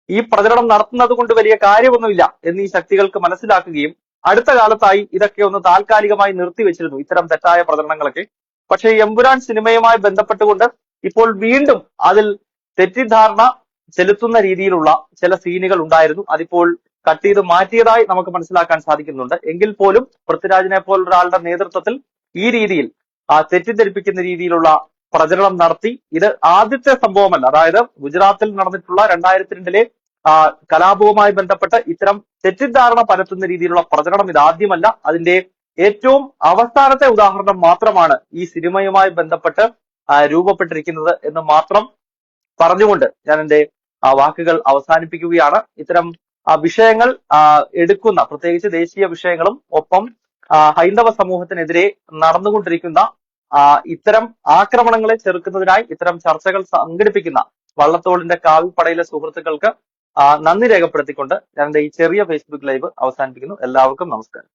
ഈ പ്രചരണം നടത്തുന്നത് കൊണ്ട് വലിയ കാര്യമൊന്നുമില്ല എന്ന് ഈ ശക്തികൾക്ക് മനസ്സിലാക്കുകയും അടുത്ത കാലത്തായി ഇതൊക്കെ ഒന്ന് താൽക്കാലികമായി നിർത്തിവെച്ചിരുന്നു, ഇത്തരം തെറ്റായ പ്രചരണങ്ങളൊക്കെ. പക്ഷേ എമ്പുരാൻ സിനിമയുമായി ബന്ധപ്പെട്ടുകൊണ്ട് ഇപ്പോൾ വീണ്ടും അതിൽ തെറ്റിദ്ധാരണ ചെലുത്തുന്ന രീതിയിലുള്ള ചില സീനുകൾ ഉണ്ടായിരുന്നു. അതിപ്പോൾ കട്ട് ചെയ്ത് മാറ്റിയതായി നമുക്ക് മനസ്സിലാക്കാൻ സാധിക്കുന്നുണ്ട്. എങ്കിൽ പോലും പൃഥ്വിരാജിനെ പോലൊരാളുടെ നേതൃത്വത്തിൽ ഈ രീതിയിൽ തെറ്റിദ്ധരിപ്പിക്കുന്ന രീതിയിലുള്ള പ്രചരണം നടത്തി. ഇത് ആദ്യത്തെ സംഭവമല്ല. അതായത് ഗുജറാത്തിൽ നടന്നിട്ടുള്ള 2002 കലാപവുമായി ബന്ധപ്പെട്ട് ഇത്തരം തെറ്റിദ്ധാരണ പരത്തുന്ന രീതിയിലുള്ള പ്രചരണം ഇതാദ്യമല്ല. അതിന്റെ ഏറ്റവും അവസാനത്തെ ഉദാഹരണം മാത്രമാണ് ഈ സിനിമയുമായി ബന്ധപ്പെട്ട് രൂപപ്പെട്ടിരിക്കുന്നത് എന്ന് മാത്രം പറഞ്ഞുകൊണ്ട് ഞാൻ എന്റെ വാക്കുകൾ അവസാനിപ്പിക്കുകയാണ്. ഇത്തരം വിഷയങ്ങൾ എടുക്കുന്ന, പ്രത്യേകിച്ച് ദേശീയ വിഷയങ്ങളും ഒപ്പം ഹൈന്ദവ സമൂഹത്തിനെതിരെ നടന്നുകൊണ്ടിരിക്കുന്ന ഇത്തരം ആക്രമണങ്ങളെ ചെറുക്കുന്നതിനായി ഇത്തരം ചർച്ചകൾ സംഘടിപ്പിക്കുന്ന വള്ളത്തോളിന്റെ കാവിപ്പടയിലെ സുഹൃത്തുക്കൾക്ക് നന്ദി രേഖപ്പെടുത്തിക്കൊണ്ട് ഞാൻ ഈ ചെറിയ ഫേസ്ബുക്ക് ലൈവ് അവസാനിപ്പിക്കുന്നു. എല്ലാവർക്കും നമസ്കാരം.